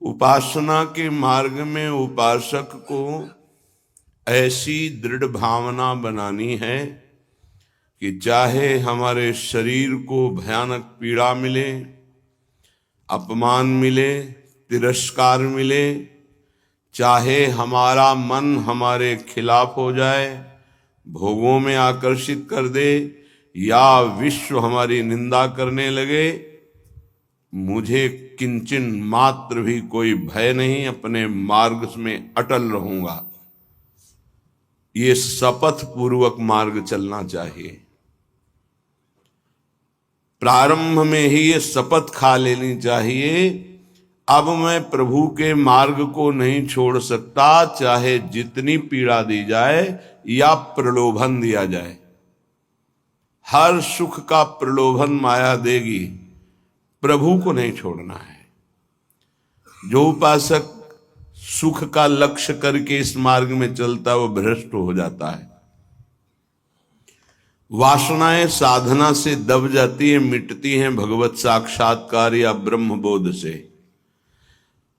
उपासना के मार्ग में उपासक को ऐसी दृढ़ भावना बनानी है कि चाहे हमारे शरीर को भयानक पीड़ा मिले, अपमान मिले, तिरस्कार मिले, चाहे हमारा मन हमारे खिलाफ हो जाए, भोगों में आकर्षित कर दे, या विश्व हमारी निंदा करने लगे, मुझे किंचन मात्र भी कोई भय नहीं, अपने मार्ग में अटल रहूंगा। ये शपथ पूर्वक मार्ग चलना चाहिए। प्रारंभ में ही ये शपथ खा लेनी चाहिए, अब मैं प्रभु के मार्ग को नहीं छोड़ सकता, चाहे जितनी पीड़ा दी जाए या प्रलोभन दिया जाए। हर सुख का प्रलोभन माया देगी, प्रभु को नहीं छोड़ना है। जो उपासक सुख का लक्ष्य करके इस मार्ग में चलता है वो भ्रष्ट हो जाता है। वासनाएं साधना से दब जाती है, मिटती हैं भगवत साक्षात्कार या ब्रह्म बोध से।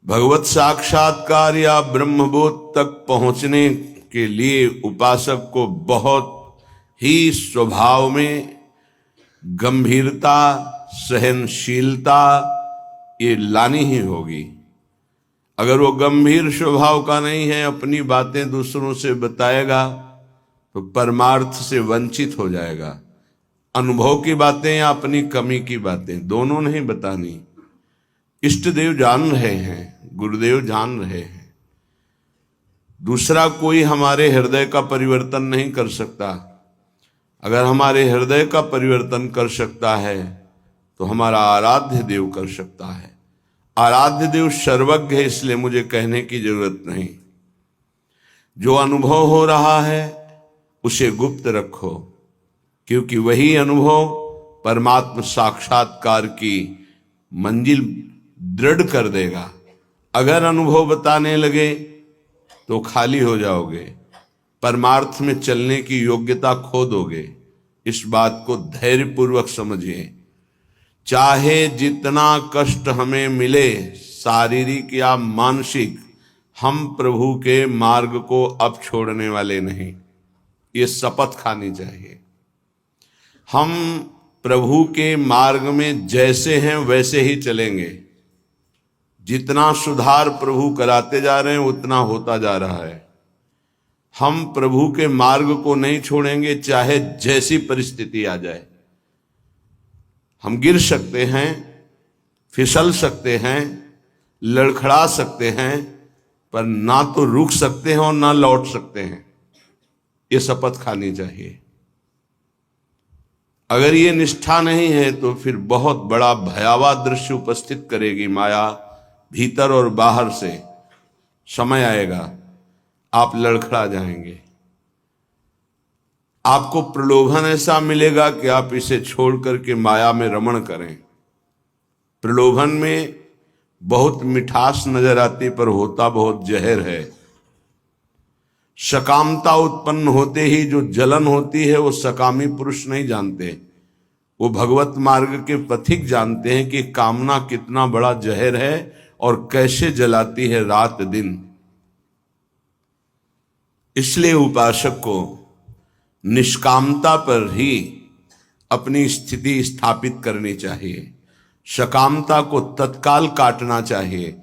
भगवत साक्षात्कार या ब्रह्म बोध तक पहुंचने के लिए उपासक को बहुत ही स्वभाव में गंभीरता, सहनशीलता ये लानी ही होगी। अगर वो गंभीर स्वभाव का नहीं है, अपनी बातें दूसरों से बताएगा तो परमार्थ से वंचित हो जाएगा। अनुभव की बातें या अपनी कमी की बातें दोनों नहीं बतानी। इष्ट देव जान रहे हैं, गुरुदेव जान रहे हैं, दूसरा कोई हमारे हृदय का परिवर्तन नहीं कर सकता। अगर हमारे हृदय का परिवर्तन कर सकता है तो हमारा आराध्य देव कर सकता है। आराध्य देव सर्वज्ञ है, इसलिए मुझे कहने की जरूरत नहीं। जो अनुभव हो रहा है उसे गुप्त रखो, क्योंकि वही अनुभव परमात्मा साक्षात्कार की मंजिल दृढ़ कर देगा। अगर अनुभव बताने लगे तो खाली हो जाओगे, परमार्थ में चलने की योग्यता खो दोगे। इस बात को धैर्यपूर्वक समझिए। चाहे जितना कष्ट हमें मिले, शारीरिक या मानसिक, हम प्रभु के मार्ग को अब छोड़ने वाले नहीं। ये शपथ खानी चाहिए। हम प्रभु के मार्ग में जैसे हैं वैसे ही चलेंगे। जितना सुधार प्रभु कराते जा रहे हैं उतना होता जा रहा है। हम प्रभु के मार्ग को नहीं छोड़ेंगे, चाहे जैसी परिस्थिति आ जाए। हम गिर सकते हैं, फिसल सकते हैं, लड़खड़ा सकते हैं, पर ना तो रुक सकते हैं और ना लौट सकते हैं। ये शपथ खानी चाहिए। अगर ये निष्ठा नहीं है तो फिर बहुत बड़ा भयावह दृश्य उपस्थित करेगी माया, भीतर और बाहर से। समय आएगा आप लड़खड़ा जाएंगे। आपको प्रलोभन ऐसा मिलेगा कि आप इसे छोड़ करके माया में रमण करें। प्रलोभन में बहुत मिठास नजर आती, पर होता बहुत जहर है। सकामता उत्पन्न होते ही जो जलन होती है वो सकामी पुरुष नहीं जानते, वो भगवत मार्ग के पथिक जानते हैं कि कामना कितना बड़ा जहर है और कैसे जलाती है रात दिन। इसलिए उपासक को निष्कामता पर ही अपनी स्थिति स्थापित करनी चाहिए। सकामता को तत्काल काटना चाहिए।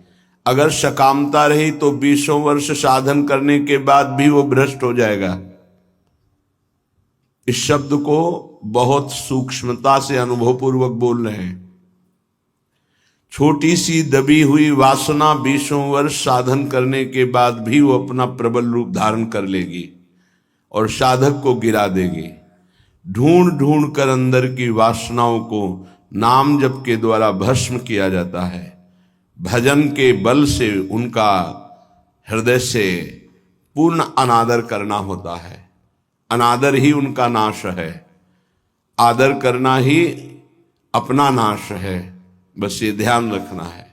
अगर सकामता रही तो 20 वर्ष साधन करने के बाद भी वो भ्रष्ट हो जाएगा। इस शब्द को बहुत सूक्ष्मता से अनुभवपूर्वक बोल रहे हैं। छोटी सी दबी हुई वासना 20 वर्ष साधन करने के बाद भी वो अपना प्रबल रूप धारण कर लेगी और साधक को गिरा देगी। ढूंढ ढूंढ कर अंदर की वासनाओं को नाम जप के द्वारा भस्म किया जाता है। भजन के बल से उनका हृदय से पूर्ण अनादर करना होता है। अनादर ही उनका नाश है, आदर करना ही अपना नाश है। बस ये ध्यान रखना है।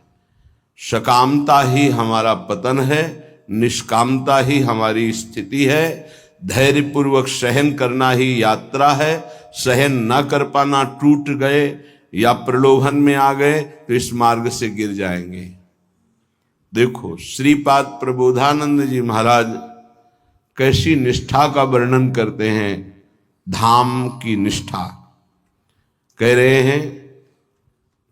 सकामता ही हमारा पतन है, निष्कामता ही हमारी स्थिति है। धैर्यपूर्वक सहन करना ही यात्रा है। सहन न कर पाना, टूट गए या प्रलोभन में आ गए तो इस मार्ग से गिर जाएंगे। देखो श्रीपाद प्रबोधानंद जी महाराज कैसी निष्ठा का वर्णन करते हैं, धाम की निष्ठा। कह रहे हैं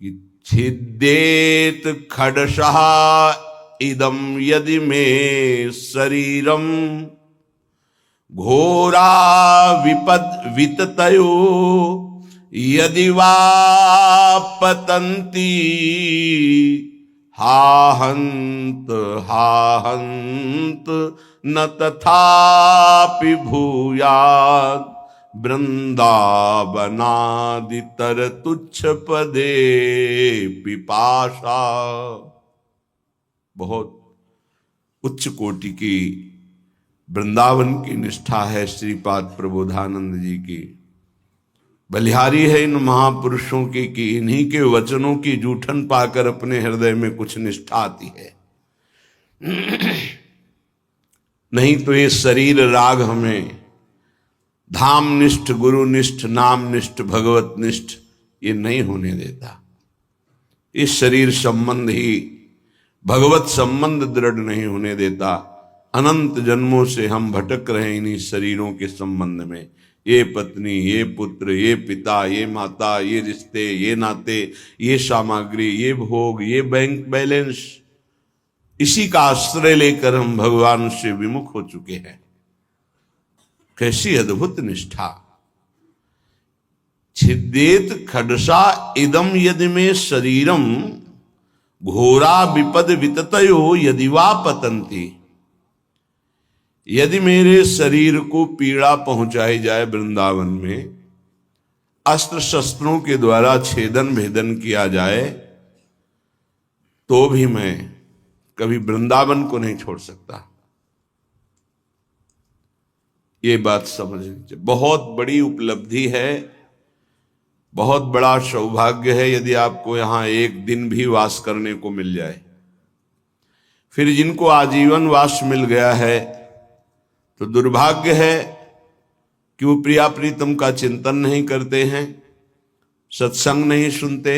कि छिद्देत खडशः इदम यदि मे शरीरम घोरा विपद विततयो यदि वा पतन्ति हाहंत हाहंत न तथापि भूयात् वृंदावनादितर तुच्छ पदे पिपाशा। बहुत उच्च कोटि की वृंदावन की निष्ठा है श्रीपाद प्रबोधानंद जी की। बलिहारी है इन महापुरुषों की कि इन्हीं के वचनों की जूठन पाकर अपने हृदय में कुछ निष्ठा आती है। नहीं तो ये शरीर राग हमें धाम निष्ठ, गुरु निष्ठ, नाम निष्ठ, भगवत निष्ठ ये नहीं होने देता। इस शरीर संबंध ही भगवत संबंध दृढ़ नहीं होने देता। अनंत जन्मों से हम भटक रहे इन्हीं शरीरों के संबंध में। ये पत्नी, ये पुत्र, ये पिता, ये माता, ये रिश्ते, ये नाते, ये सामग्री, ये भोग, ये बैंक बैलेंस, इसी का आश्रय लेकर हम भगवान से विमुख हो चुके हैं। कैसी अद्भुत निष्ठा। छिद्देत खडसा इदम यदि में शरीरम घोरा विपद विततयो यदि वा पतंती। यदि मेरे शरीर को पीड़ा पहुंचाई जाए वृंदावन में, अस्त्र शस्त्रों के द्वारा छेदन भेदन किया जाए, तो भी मैं कभी वृंदावन को नहीं छोड़ सकता। ये बात समझनी चाहिए। बहुत बड़ी उपलब्धि है, बहुत बड़ा सौभाग्य है यदि आपको यहां एक दिन भी वास करने को मिल जाए। फिर जिनको आजीवन वास मिल गया है तो दुर्भाग्य है कि वो प्रिया प्रीतम का चिंतन नहीं करते हैं, सत्संग नहीं सुनते,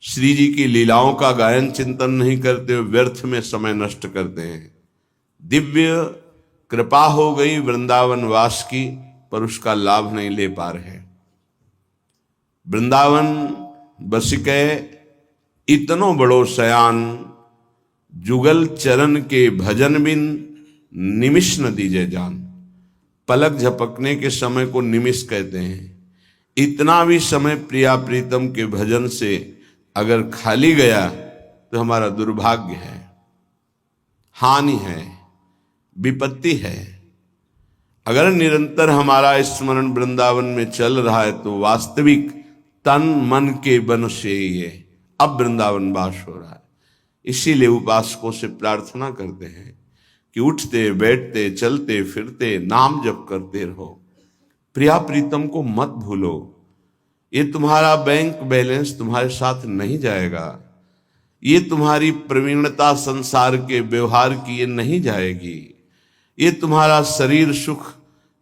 श्री जी की लीलाओं का गायन चिंतन नहीं करते, व्यर्थ में समय नष्ट करते हैं। दिव्य कृपा हो गई वृंदावन वास की, पर उसका लाभ नहीं ले पा रहे। वृंदावन बसिके इतनो बड़ो सयान, जुगल चरण के भजन बिन निमिष न दीजे जान। पलक झपकने के समय को निमिष कहते हैं। इतना भी समय प्रिया प्रीतम के भजन से अगर खाली गया तो हमारा दुर्भाग्य है, हानि है, विपत्ति है। अगर निरंतर हमारा स्मरण वृंदावन में चल रहा है तो वास्तविक तन मन के बन से ये अब वृंदावन वास हो रहा है। इसीलिए उपासकों से प्रार्थना करते हैं कि उठते बैठते चलते फिरते नाम जप करते रहो, प्रिया प्रीतम को मत भूलो। ये तुम्हारा बैंक बैलेंस तुम्हारे साथ नहीं जाएगा, ये तुम्हारी प्रवीणता संसार के व्यवहार की ये नहीं जाएगी, ये तुम्हारा शरीर सुख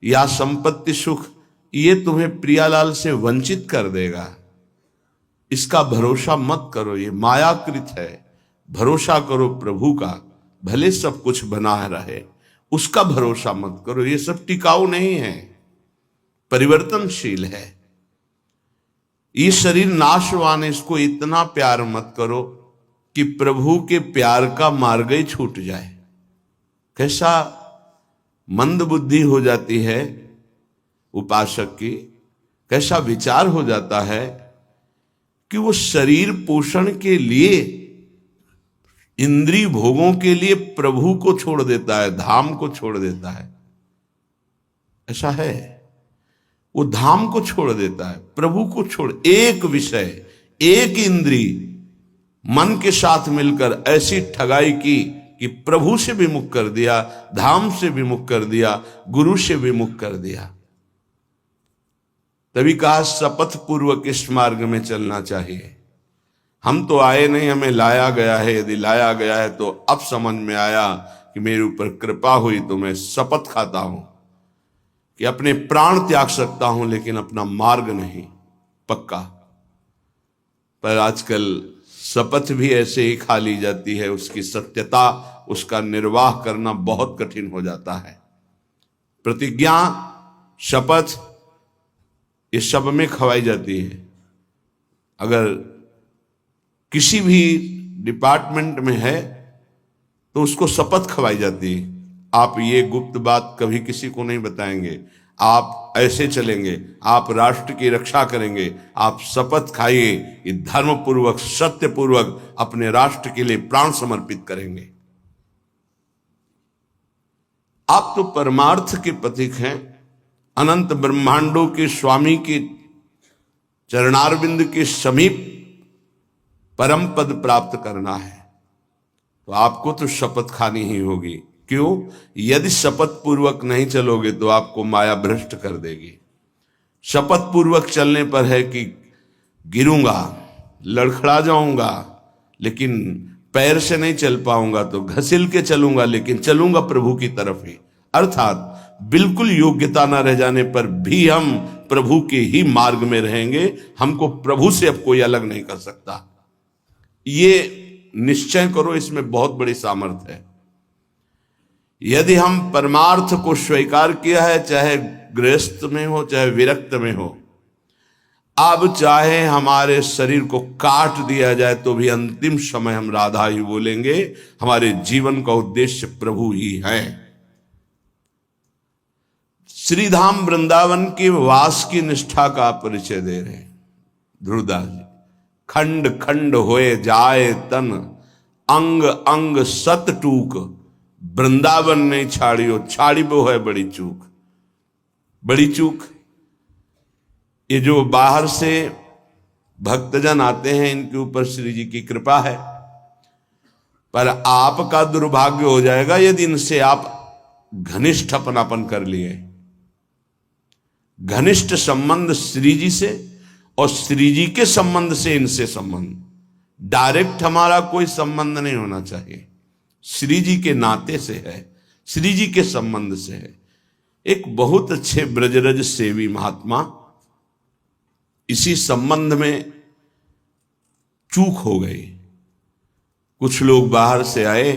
या संपत्ति सुख ये तुम्हें प्रियालाल से वंचित कर देगा। इसका भरोसा मत करो, ये मायाकृत है। भरोसा करो प्रभु का, भले सब कुछ बना रहे, उसका भरोसा मत करो। ये सब टिकाऊ नहीं है, परिवर्तनशील है। ये शरीर नाशवान है, इसको इतना प्यार मत करो कि प्रभु के प्यार का मार्ग ही छूट जाए। कैसा मंद बुद्धि हो जाती है उपासक की, कैसा विचार हो जाता है कि वो शरीर पोषण के लिए, इंद्रिय भोगों के लिए प्रभु को छोड़ देता है, धाम को छोड़ देता है। ऐसा है, वो धाम को छोड़ देता है, प्रभु को छोड़। एक विषय, एक इंद्रिय मन के साथ मिलकर ऐसी ठगाई की कि प्रभु से विमुख कर दिया, धाम से विमुख कर दिया, गुरु से विमुख कर दिया। तभी कहा शपथ पूर्वक इस मार्ग में चलना चाहिए। हम तो आए नहीं, हमें लाया गया है। यदि लाया गया है तो अब समझ में आया कि मेरे ऊपर कृपा हुई तो मैं शपथ खाता हूं कि अपने प्राण त्याग सकता हूं, लेकिन अपना मार्ग नहीं, पक्का। पर आजकल शपथ भी ऐसे ही खा ली जाती है, उसकी सत्यता, उसका निर्वाह करना बहुत कठिन हो जाता है। प्रतिज्ञा, शपथ, इस सब में खवाई जाती है। अगर किसी भी डिपार्टमेंट में है तो उसको शपथ खवाई जाती है। आप ये गुप्त बात कभी किसी को नहीं बताएंगे, आप ऐसे चलेंगे, आप राष्ट्र की रक्षा करेंगे, आप शपथ खाइए कि धर्म पूर्वक, सत्य पूर्वक अपने राष्ट्र के लिए प्राण समर्पित करेंगे। आप तो परमार्थ के प्रतीक हैं। अनंत ब्रह्मांडों के स्वामी के चरणारविंद के समीप परम पद प्राप्त करना है तो आपको तो शपथ खानी ही होगी। क्यों? यदि शपथ पूर्वक नहीं चलोगे तो आपको माया भ्रष्ट कर देगी। शपथ पूर्वक चलने पर है कि गिरूंगा, लड़खड़ा जाऊंगा, लेकिन पैर से नहीं चल पाऊंगा, तो घसील के चलूंगा, लेकिन चलूंगा प्रभु की तरफ ही। अर्थात बिल्कुल योग्यता न रह जाने पर भी हम प्रभु के ही मार्ग में रहेंगे। हमको प्रभु से अब कोई अलग नहीं कर सकता। ये निश्चय करो, इसमें बहुत बड़ी सामर्थ्य है। यदि हम परमार्थ को स्वीकार किया है, चाहे गृहस्थ में हो चाहे विरक्त में हो, अब चाहे हमारे शरीर को काट दिया जाए तो भी अंतिम समय हम राधा ही बोलेंगे। हमारे जीवन का उद्देश्य प्रभु ही है। श्रीधाम वृंदावन के वास की निष्ठा का परिचय दे रहे हैं ध्रुवदास जी। खंड खंड होए जाए तन, अंग अंग सत टूक, वृंदावन नहीं छाड़ियो, छाड़ी वो है बड़ी चूक। बड़ी चूक, ये जो बाहर से भक्तजन आते हैं, इनके ऊपर श्री जी की कृपा है, पर आपका दुर्भाग्य हो जाएगा यदि इनसे आप घनिष्ठ अपनापन कर लिए। घनिष्ठ संबंध श्री जी से और श्री जी के संबंध से इनसे संबंध, डायरेक्ट हमारा कोई संबंध नहीं होना चाहिए। श्री जी के नाते से है, श्री जी के संबंध से है। एक बहुत अच्छे ब्रजरज सेवी महात्मा, इसी संबंध में चूक हो गई। कुछ लोग बाहर से आए,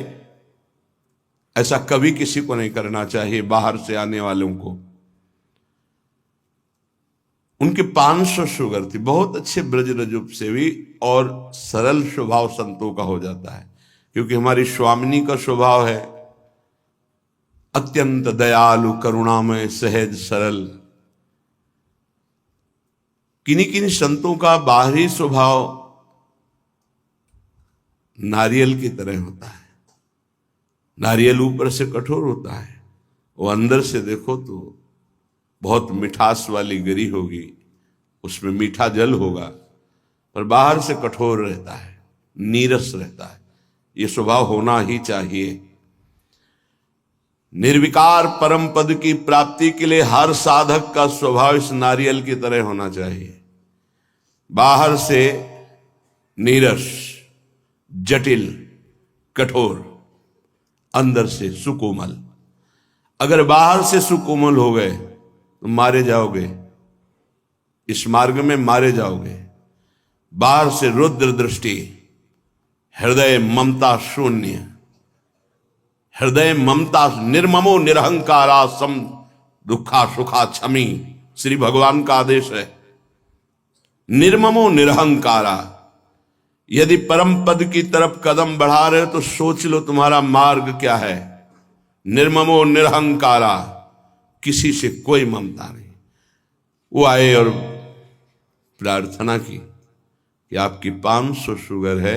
ऐसा कभी किसी को नहीं करना चाहिए। बाहर से आने वालों को, उनके 500 शुगर थी, बहुत अच्छे ब्रजरज सेवी, और सरल स्वभाव संतों का हो जाता है, क्योंकि हमारी स्वामिनी का स्वभाव है अत्यंत दयालु, करुणामय, सहज, सरल। किन्हीं किन्हीं संतों का बाहरी स्वभाव नारियल की तरह होता है। नारियल ऊपर से कठोर होता है, वो अंदर से देखो तो बहुत मिठास वाली गिरी होगी, उसमें मीठा जल होगा, पर बाहर से कठोर रहता है, नीरस रहता है। ये स्वभाव होना ही चाहिए। निर्विकार परम पद की प्राप्ति के लिए हर साधक का स्वभाव इस नारियल की तरह होना चाहिए। बाहर से नीरस, जटिल, कठोर, अंदर से सुकोमल। अगर बाहर से सुकोमल हो गए तो मारे जाओगे, इस मार्ग में मारे जाओगे। बाहर से रुद्र दृष्टि, हृदय ममता शून्य, हृदय ममता, निर्ममो निरहंकारा सम दुखा सुखा क्षमी, श्री भगवान का आदेश है। निर्ममो निरहंकारा। यदि परम पद की तरफ कदम बढ़ा रहे हो तो सोच लो तुम्हारा मार्ग क्या है। निर्ममो निरहंकारा, किसी से कोई ममता नहीं। वो आए और प्रार्थना की कि आपकी 500 शुगर है,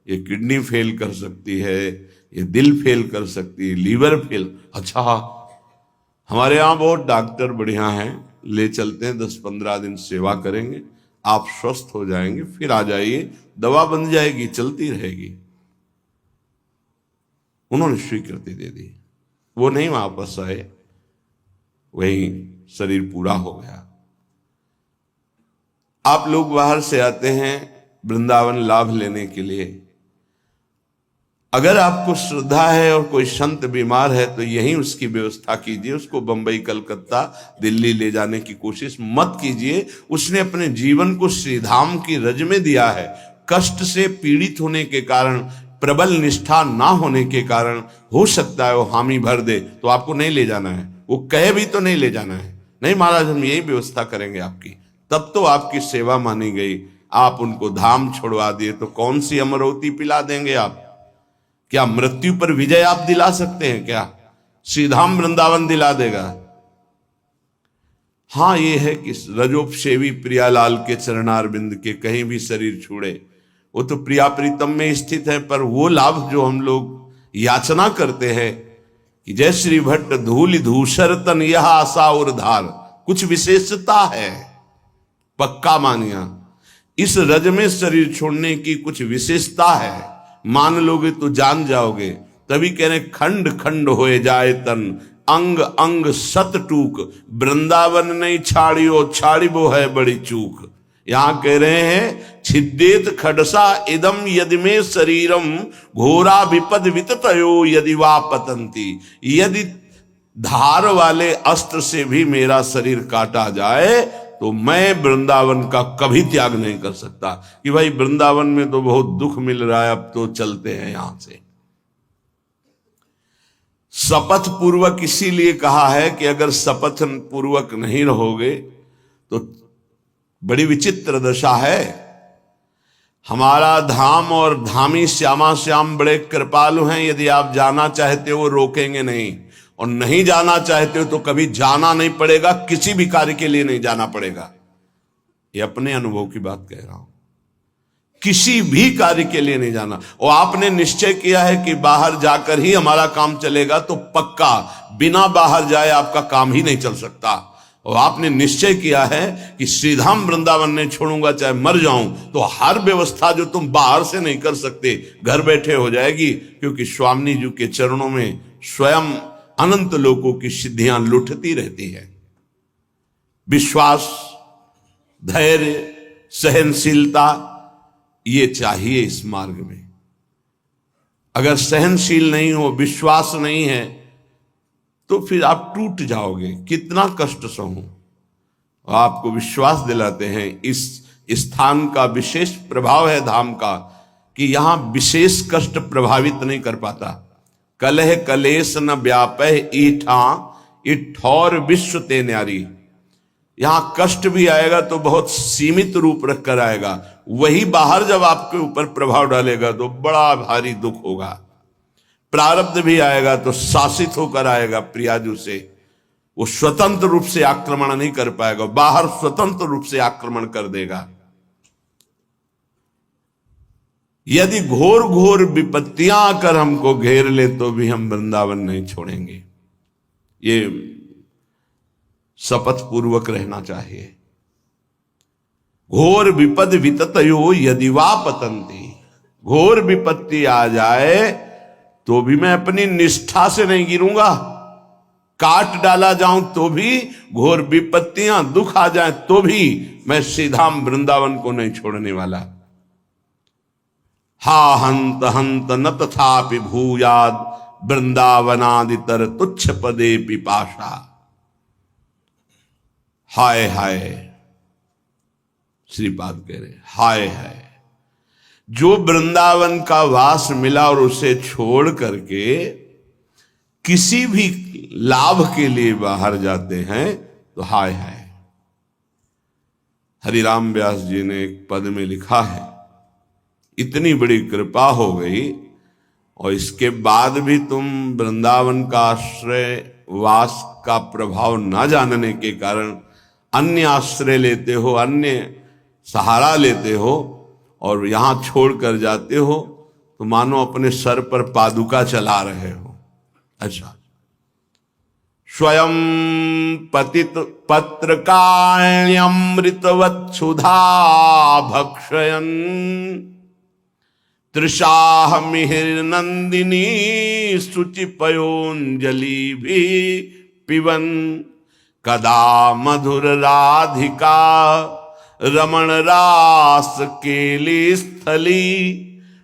ये किडनी फेल कर सकती है, ये दिल फेल कर सकती है, लीवर फेल। अच्छा, हमारे यहाँ बहुत डॉक्टर बढ़िया हैं, ले चलते हैं, 10-15 दिन सेवा करेंगे, आप स्वस्थ हो जाएंगे, फिर आ जाइए, दवा बन जाएगी, चलती रहेगी। उन्होंने स्वीकृति दे दी। वो नहीं वापस आए, वही शरीर पूरा हो गया। आप लोग बाहर से आते हैं वृंदावन लाभ लेने के लिए। अगर आपको श्रद्धा है और कोई संत बीमार है तो यहीं उसकी व्यवस्था कीजिए। उसको बंबई, कलकत्ता, दिल्ली ले जाने की कोशिश मत कीजिए। उसने अपने जीवन को श्रीधाम की रज में दिया है, कष्ट से पीड़ित होने के कारण, प्रबल निष्ठा ना होने के कारण हो सकता है वो हामी भर दे, तो आपको नहीं ले जाना है। वो कहे भी तो नहीं ले जाना है, नहीं महाराज हम यही व्यवस्था करेंगे आपकी, तब तो आपकी सेवा मानी गई। आप उनको धाम छोड़वा दिए तो कौन सी अमरवती पिला देंगे आप? क्या मृत्यु पर विजय आप दिला सकते हैं क्या? श्रीधाम वृंदावन दिला देगा। हाँ ये है कि रजोपसेवी प्रियालाल के चरणारविंद के कहीं भी शरीर छूड़े, वो तो प्रिया प्रीतम में स्थित है, पर वो लाभ जो हम लोग याचना करते हैं कि जय श्री भट्ट धूल धूसर तन यह आशा और धार, कुछ विशेषता है, पक्का मानिया इस रज में शरीर छोड़ने की कुछ विशेषता है, मान लोगे तो जान जाओगे। तभी कह रहे खंड खंड होए जाए तन, अंग अंग सत टूक, वृंदावन नहीं छाड़ियो छाड़िबो है बड़ी चूक। यहां कह रहे हैं छिद्देत खडसा इदम यदि में शरीरम घोरा विपद विततयो यदि वा पतंती, यदि धार वाले अस्त्र से भी मेरा शरीर काटा जाए तो मैं वृंदावन का कभी त्याग नहीं कर सकता कि भाई वृंदावन में तो बहुत दुख मिल रहा है, अब तो चलते हैं यहां से। शपथ पूर्वक इसीलिए कहा है कि अगर शपथ पूर्वक नहीं रहोगे तो बड़ी विचित्र दशा है। हमारा धाम और धामी श्यामा श्याम बड़े कृपालु हैं, यदि आप जाना चाहते हो वो रोकेंगे नहीं, और नहीं जाना चाहते हो तो कभी जाना नहीं पड़ेगा, किसी भी कार्य के लिए नहीं जाना पड़ेगा। ये अपने अनुभव की बात कह रहा हूं, किसी भी कार्य के लिए नहीं जाना। और आपने निश्चय किया है कि बाहर जाकर ही हमारा काम चलेगा, तो पक्का बिना बाहर जाए आपका काम ही नहीं चल सकता। और आपने निश्चय किया है कि श्रीधाम वृंदावन नहीं छोड़ूंगा चाहे मर जाऊं, तो हर व्यवस्था जो तुम बाहर से नहीं कर सकते घर बैठे हो जाएगी, क्योंकि स्वामी जी के चरणों में स्वयं अनंत लोकों की सिद्धियां लुटती रहती है। विश्वास, धैर्य, सहनशीलता ये चाहिए इस मार्ग में। अगर सहनशील नहीं हो, विश्वास नहीं है, तो फिर आप टूट जाओगे, कितना कष्ट सहूं। आपको विश्वास दिलाते हैं इस स्थान का विशेष प्रभाव है धाम का, कि यहां विशेष कष्ट प्रभावित नहीं कर पाता। कलह कलेश न व्यापह ईठा इठौर विश्व ते न्यारी। यहां कष्ट भी आएगा तो बहुत सीमित रूप रख कर आएगा, वही बाहर जब आपके ऊपर प्रभाव डालेगा तो बड़ा भारी दुख होगा। प्रारब्ध भी आएगा तो शासित होकर आएगा प्रियाजू से, वो स्वतंत्र रूप से आक्रमण नहीं कर पाएगा, बाहर स्वतंत्र रूप से आक्रमण कर देगा। यदि घोर घोर विपत्तियां आकर हमको घेर ले तो भी हम वृंदावन नहीं छोड़ेंगे। ये शपथ पूर्वक रहना चाहिए। घोर विपद विततयो यदि वा पतंती, घोर विपत्ति आ जाए तो भी मैं अपनी निष्ठा से नहीं गिरूंगा, काट डाला जाऊं तो भी, घोर विपत्तियां दुख आ जाए तो भी मैं श्रीधाम वृंदावन को नहीं छोड़ने वाला। हा हंत हंत न तथापि भूयाद वृंदावनादितर तुच्छ पदे पिपाशा। हाय हाय, श्रीपाद कह रहे हाय हाय, जो वृंदावन का वास मिला और उसे छोड़ करके किसी भी लाभ के लिए बाहर जाते हैं तो हाय हाय। हरिराम व्यास जी ने एक पद में लिखा है, इतनी बड़ी कृपा हो गई और इसके बाद भी तुम वृंदावन का आश्रय वास का प्रभाव न जानने के कारण अन्य आश्रय लेते हो, अन्य सहारा लेते हो और यहां छोड़ कर जाते हो, तो मानो अपने सर पर पादुका चला रहे हो। अच्छा, स्वयं पतित पत्रकाण्यमृतवत् सुधा भक्षयन् तृषाह मिहिर नंदिनी शुचि पयोंजलि भी पिबन कदा मधुर राधिका रमण रास केली स्थली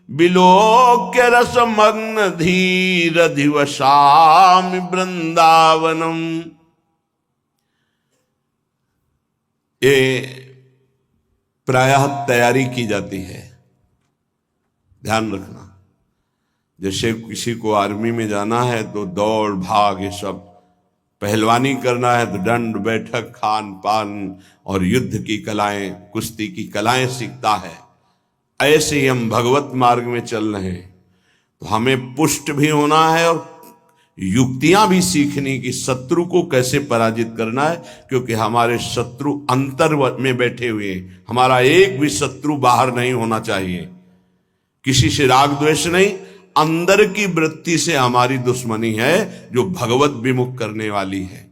बिलोक्य रसमग्न धीर दिवसामि वृंदावनम। ये प्रायः तैयारी की जाती है ध्यान रखना। जैसे किसी को आर्मी में जाना है तो दौड़ भाग ये सब, पहलवानी करना है तो दंड बैठक खान पान और युद्ध की कलाएं, कुश्ती की कलाएं सीखता है। ऐसे ही हम भगवत मार्ग में चल रहे हैं तो हमें पुष्ट भी होना है और युक्तियां भी सीखनी कि शत्रु को कैसे पराजित करना है, क्योंकि हमारे शत्रु अंतर में बैठे हुए हैं। हमारा एक भी शत्रु बाहर नहीं होना चाहिए। किसी से राग द्वेष नहीं, अंदर की वृत्ति से हमारी दुश्मनी है जो भगवत विमुख करने वाली है,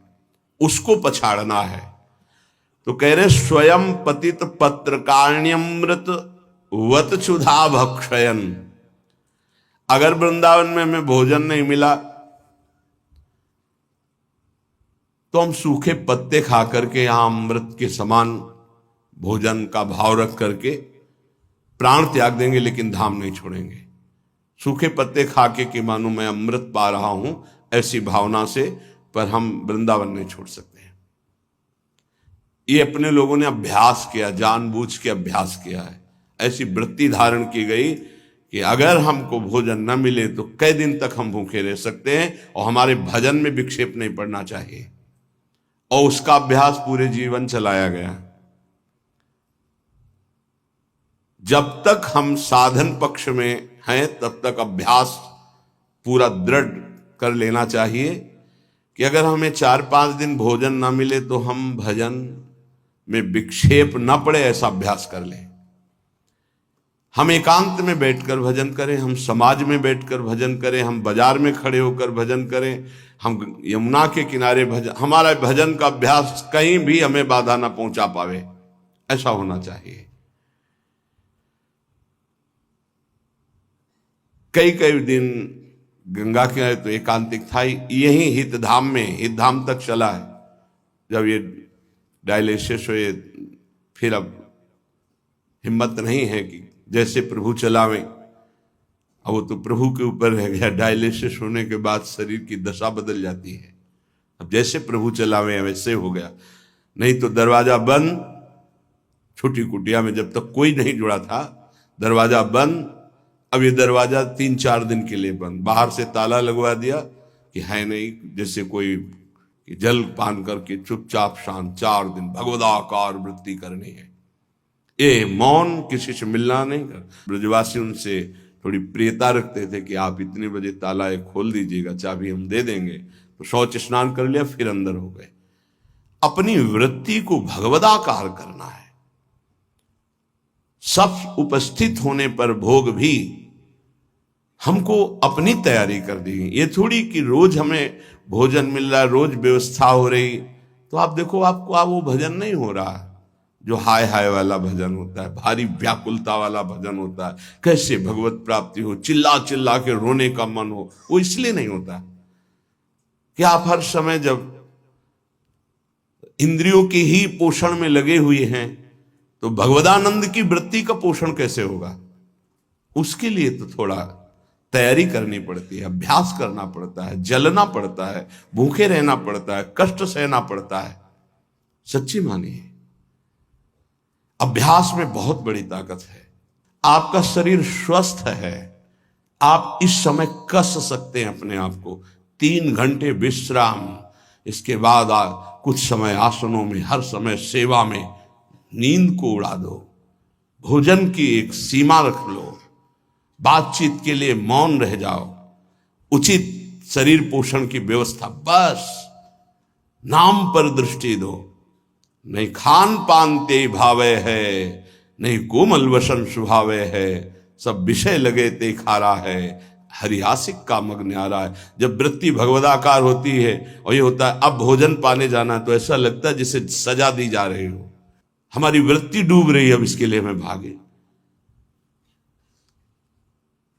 उसको पछाड़ना है। तो कह रहे स्वयं पतित पत्रकाण्यमृत वत क्षुधा भक्षयन। अगर वृंदावन में हमें भोजन नहीं मिला तो हम सूखे पत्ते खा करके यहां अमृत के समान भोजन का भाव रख करके प्राण त्याग देंगे, लेकिन धाम नहीं छोड़ेंगे। सूखे पत्ते खा के कि मानो मैं अमृत पा रहा हूं, ऐसी भावना से, पर हम वृंदावन नहीं छोड़ सकते हैं। ये अपने लोगों ने अभ्यास किया, जानबूझ के अभ्यास किया है। ऐसी वृत्ति धारण की गई कि अगर हमको भोजन न मिले तो कई दिन तक हम भूखे रह सकते हैं, और हमारे भजन में विक्षेप नहीं पड़ना चाहिए, और उसका अभ्यास पूरे जीवन चलाया गया। जब तक हम साधन पक्ष में हैं तब तक अभ्यास पूरा दृढ़ कर लेना चाहिए कि अगर हमें 4-5 दिन भोजन ना मिले तो हम भजन में विक्षेप न पड़े, ऐसा अभ्यास कर लें। हम एकांत में बैठकर भजन करें, हम समाज में बैठकर भजन करें, हम बाजार में खड़े होकर भजन करें, हम यमुना के किनारे भजन, हमारा भजन का अभ्यास कहीं भी हमें बाधा ना पहुंचा पावे, ऐसा होना चाहिए। कई कई दिन गंगा के तो एकांतिक था, यही हितधाम में, हितधाम तक चला है। जब ये डायलिसिस हुए फिर अब हिम्मत नहीं है कि जैसे प्रभु चलावे, अब वो तो प्रभु के ऊपर रह गया। डायलिसिस होने के बाद शरीर की दशा बदल जाती है, अब जैसे प्रभु चलावे वैसे हो गया। नहीं तो दरवाजा बंद, छोटी कुटिया में जब तक कोई नहीं जुड़ा था, दरवाजा बंद। अब ये दरवाजा 3-4 दिन के लिए बंद, बाहर से ताला लगवा दिया कि है नहीं, जैसे कोई जल पान करके चुपचाप शांत 4 दिन भगवदाकार वृत्ति करनी है। ये मौन, किसी से मिलना नहीं कर। ब्रजवासी उनसे थोड़ी प्रियता रखते थे कि आप इतने बजे ताला खोल दीजिएगा, चाबी हम दे देंगे। तो शौच स्नान कर लिया, फिर अंदर हो गए। अपनी वृत्ति को भगवदाकार करना है। सब उपस्थित होने पर भोग भी हमको अपनी तैयारी कर दी। ये थोड़ी कि रोज हमें भोजन मिल रहा है, रोज व्यवस्था हो रही, तो आप देखो आपको वो भजन नहीं हो रहा जो हाय हाय वाला भजन होता है, भारी व्याकुलता वाला भजन होता है। कैसे भगवत प्राप्ति हो, चिल्ला चिल्ला के रोने का मन हो, वो इसलिए नहीं होता कि आप हर समय जब इंद्रियों के ही पोषण में लगे हुए हैं तो भगवदानंद की वृत्ति का पोषण कैसे होगा। उसके लिए तो थोड़ा तैयारी करनी पड़ती है, अभ्यास करना पड़ता है, जलना पड़ता है, भूखे रहना पड़ता है, कष्ट सहना पड़ता है। सच्ची मानिए, अभ्यास में बहुत बड़ी ताकत है। आपका शरीर स्वस्थ है, आप इस समय कस सकते हैं अपने आप को। 3 घंटे विश्राम, इसके बाद कुछ समय आसनों में, हर समय सेवा में, नींद को उड़ा दो, भोजन की एक सीमा रख लो, बातचीत के लिए मौन रह जाओ, उचित शरीर पोषण की व्यवस्था, बस नाम पर दृष्टि दो। नहीं खान पान ते भावे है, नहीं कोमल वसन सुभावे है, सब विषय लगे ते खारा है, हरियासिक का मग्न आ रहा है। जब वृत्ति भगवदाकार होती है और ये होता है अब भोजन पाने जाना, तो ऐसा लगता है जैसे सजा दी जा रही हो। हमारी वृत्ति डूब रही है, अब इसके लिए हमें भागे।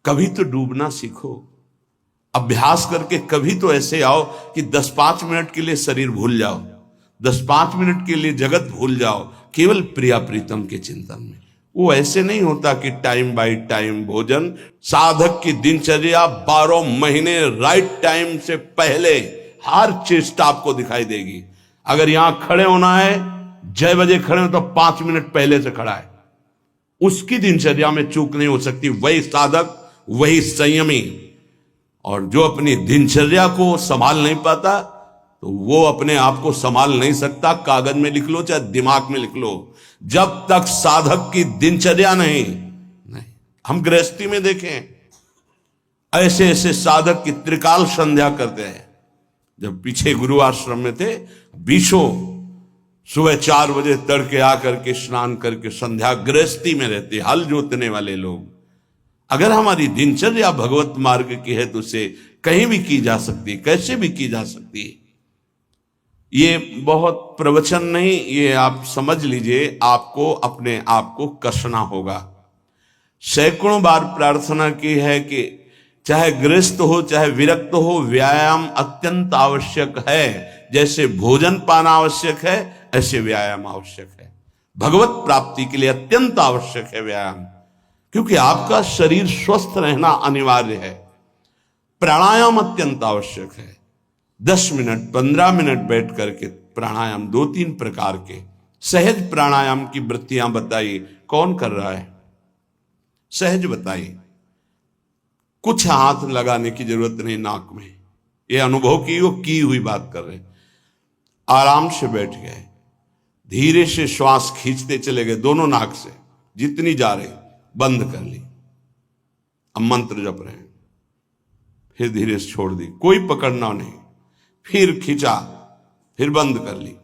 कभी तो डूबना सीखो, अभ्यास करके कभी तो ऐसे आओ कि 10-5 मिनट के लिए शरीर भूल जाओ, 10-5 मिनट के लिए जगत भूल जाओ, केवल प्रिया प्रीतम के चिंतन में। वो ऐसे नहीं होता कि टाइम बाय टाइम भोजन। साधक की दिनचर्या 12 महीने राइट टाइम से पहले हर चेष्टा आपको दिखाई देगी। अगर यहां खड़े होना है, 6 बजे खड़े हो तो 5 मिनट पहले से खड़ा है। उसकी दिनचर्या में चूक नहीं हो सकती। वही साधक, वही संयमी। और जो अपनी दिनचर्या को संभाल नहीं पाता तो वो अपने आप को संभाल नहीं सकता। कागज में लिख लो चाहे दिमाग में लिख लो, जब तक साधक की दिनचर्या नहीं। हम गृहस्थी में देखें, ऐसे ऐसे साधक की त्रिकाल संध्या करते हैं। जब पीछे गुरु आश्रम में थे, बीचों सुबह 4 बजे तड़के आकर के स्नान करके संध्या गृहस्थी में रहते, हल जोतने वाले लोग। अगर हमारी दिनचर्या भगवत मार्ग की है तो उसे कहीं भी की जा सकती है, कैसे भी की जा सकती है। ये बहुत प्रवचन नहीं, ये आप समझ लीजिए, आपको अपने आप को कसना होगा। सैकड़ों बार प्रार्थना की है कि चाहे गृहस्थ हो चाहे विरक्त हो, व्यायाम अत्यंत आवश्यक है। जैसे भोजन पाना आवश्यक है, ऐसे व्यायाम आवश्यक है। भगवत प्राप्ति के लिए अत्यंत आवश्यक है व्यायाम, क्योंकि आपका शरीर स्वस्थ रहना अनिवार्य है। प्राणायाम अत्यंत आवश्यक है। 10 मिनट 15 मिनट बैठ करके प्राणायाम, 2-3 प्रकार के सहज प्राणायाम की वृत्तियां बताइए। कौन कर रहा है? सहज बताइए। कुछ हाथ लगाने की जरूरत नहीं नाक में, ये अनुभव की हुई बात कर रहे हैं। आराम से बैठ गए, धीरे से श्वास खींचते चले गए दोनों नाक से, जितनी जा रही बंद कर ली। अब मंत्र जप रहे हैं, फिर धीरे से छोड़ दी, कोई पकड़ना नहीं, फिर खींचा, फिर बंद कर ली।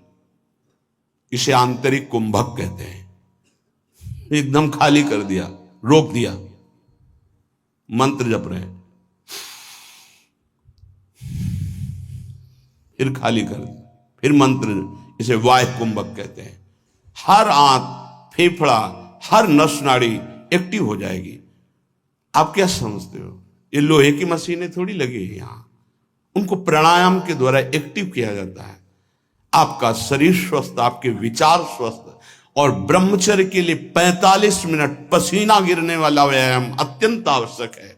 इसे आंतरिक कुंभक कहते हैं। एकदम खाली कर दिया, रोक दिया, मंत्र जप रहे हैं, फिर खाली कर दिया, फिर मंत्र, इसे वायु कुंभक कहते हैं। हर आंत, फेफड़ा, हर नस नाड़ी एक्टिव हो जाएगी। आप क्या समझते हो? ये लोहे की मशीनें थोड़ी लगी है यहां, उनको प्राणायाम के द्वारा एक्टिव किया जाता है। आपका शरीर स्वस्थ, आपके विचार स्वस्थ, और ब्रह्मचर्य के लिए 45 मिनट पसीना गिरने वाला व्यायाम अत्यंत आवश्यक है।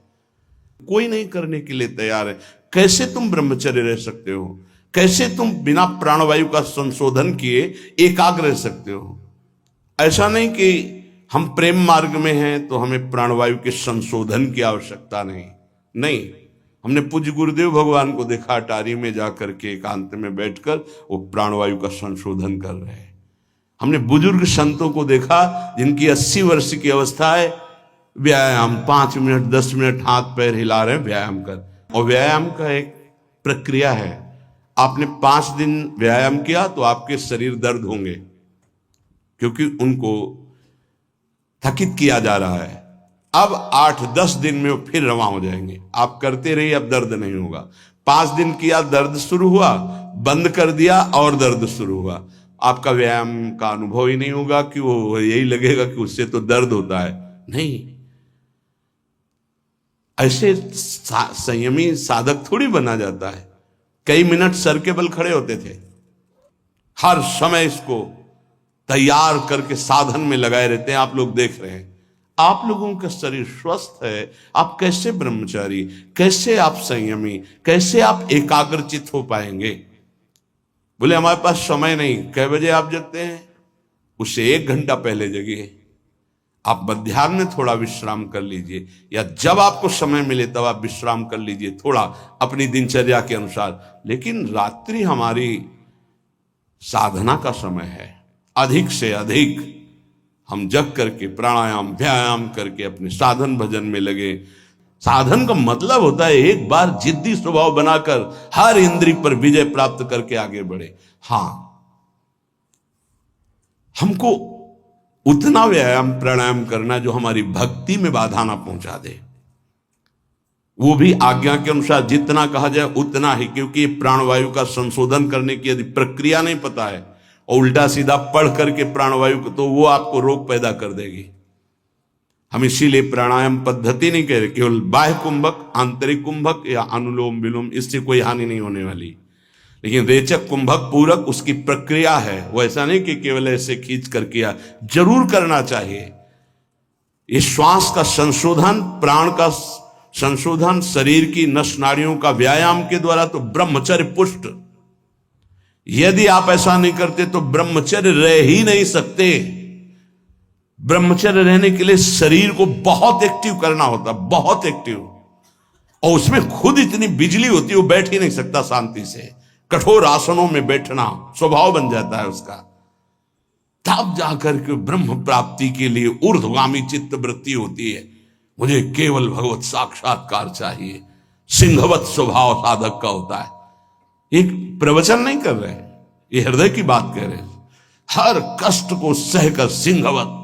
कोई नहीं करने के लिए तैयार है। कैसे तुम ब्रह्मचर्य रह सकते हो? कैसे तुम बिना प्राणवायु का संशोधन किए एकाग्र रह सकते हो? ऐसा नहीं कि हम प्रेम मार्ग में हैं तो हमें प्राणवायु के संशोधन की आवश्यकता नहीं। हमने पूज्य गुरुदेव भगवान को देखा, अटारी में जाकर के एकांत में बैठकर वो प्राणवायु का संशोधन कर रहे हैं। हमने बुजुर्ग संतों को देखा जिनकी 80 वर्ष की अवस्था है, व्यायाम 5 मिनट 10 मिनट हाथ पैर हिला रहे हैं, व्यायाम कर। और व्यायाम का एक प्रक्रिया है। आपने 5 दिन व्यायाम किया तो आपके शरीर दर्द होंगे, क्योंकि उनको थकित किया जा रहा है। अब 8-10 दिन में वो फिर रवां हो जाएंगे। आप करते रहिए, अब दर्द नहीं होगा। 5 दिन किया, दर्द शुरू हुआ, बंद कर दिया और दर्द शुरू हुआ। आपका व्यायाम का अनुभव ही नहीं होगा कि वो यही लगेगा कि उससे तो दर्द होता है। नहीं, ऐसे संयमी साधक थोड़ी बना जाता है। कई मिनट सर के बल खड़े होते थे, हर समय इसको तैयार करके साधन में लगाए रहते हैं। आप लोग देख रहे हैं, आप लोगों का शरीर स्वस्थ है। आप कैसे ब्रह्मचारी, कैसे आप संयमी, कैसे आप एकाग्रचित हो पाएंगे? बोले हमारे पास समय नहीं। कै बजे आप जगते हैं? उससे 1 घंटा पहले जगिए। आप मध्याह्न में थोड़ा विश्राम कर लीजिए, या जब आपको समय मिले तब आप विश्राम कर लीजिए थोड़ा अपनी दिनचर्या के अनुसार। लेकिन रात्रि हमारी साधना का समय है। अधिक से अधिक हम जग करके प्राणायाम व्यायाम करके अपने साधन भजन में लगे। साधन का मतलब होता है एक बार जिद्दी स्वभाव बनाकर हर इंद्रिय पर विजय प्राप्त करके आगे बढ़े। हां, हमको उतना व्यायाम प्राणायाम करना जो हमारी भक्ति में बाधा ना पहुंचा दे। वो भी आज्ञा के अनुसार जितना कहा जाए उतना ही, क्योंकि प्राणवायु का संशोधन करने की यदि प्रक्रिया नहीं पता है और उल्टा सीधा पढ़ करके प्राणवायु को, तो वो आपको रोग पैदा कर देगी। हम इसीलिए प्राणायाम पद्धति नहीं कह रहे, केवल बाह्य कुंभक, आंतरिक कुंभक या अनुलोम विलोम, इससे कोई हानि नहीं होने वाली। लेकिन रेचक कुंभक पूरक उसकी प्रक्रिया है। वो ऐसा नहीं कि केवल ऐसे खींच कर किया, जरूर करना चाहिए। ये श्वास का संशोधन, प्राण का संशोधन, शरीर की नस नाड़ियों का व्यायाम के द्वारा तो ब्रह्मचर्य पुष्ट। यदि आप ऐसा नहीं करते तो ब्रह्मचर्य रह ही नहीं सकते। ब्रह्मचर्य रहने के लिए शरीर को बहुत एक्टिव करना होता, बहुत एक्टिव, और उसमें खुद इतनी बिजली होती है वो बैठ ही नहीं सकता शांति से। कठोर आसनों में बैठना स्वभाव बन जाता है उसका। तब जाकर के ब्रह्म प्राप्ति के लिए ऊर्ध्वगामी चित्त वृत्ति होती है, मुझे केवल भगवत साक्षात्कार चाहिए। सिंहवत स्वभाव साधक का होता है। एक प्रवचन नहीं कर रहे, ये हृदय की बात कह रहे हैं। हर कष्ट को सहकर सिंहवत।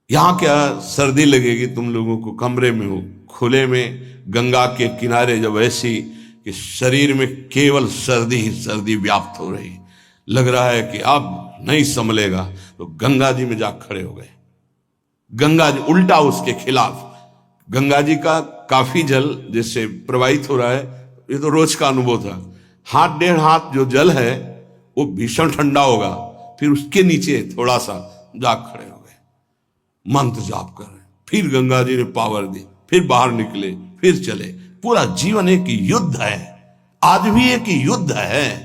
यहां क्या सर्दी लगेगी तुम लोगों को, कमरे में हो, खुले में, गंगा के किनारे, जब ऐसी कि शरीर में केवल सर्दी ही सर्दी व्याप्त हो रही, लग रहा है कि अब नहीं संभलेगा, तो गंगा जी में जा खड़े हो गए। गंगा जी उल्टा उसके खिलाफ, गंगा जी का काफी जल जिससे प्रवाहित हो रहा है, ये तो रोज का अनुभव था। हाथ 1.5 हाथ जो जल है वो भीषण ठंडा होगा, फिर उसके नीचे थोड़ा सा जा खड़े हो गए, मंत्र जाप कर रहे, फिर गंगा जी ने पावर दी, फिर बाहर निकले, फिर चले। पूरा जीवन एक युद्ध है, आज भी एक युद्ध है।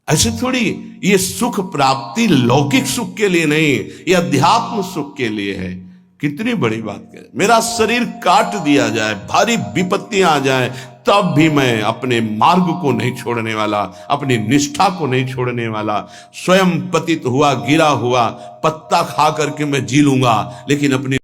ऐसे थोड़ी, ये सुख प्राप्ति लौकिक सुख के लिए नहीं, ये अध्यात्म सुख के लिए है। कितनी बड़ी बात करें, मेरा शरीर काट दिया जाए, भारी विपत्तियां आ जाए, तब भी मैं अपने मार्ग को नहीं छोड़ने वाला, अपनी निष्ठा को नहीं छोड़ने वाला। स्वयं पतित हुआ, गिरा हुआ पत्ता खा करके मैं जी लूंगा, लेकिन अपनी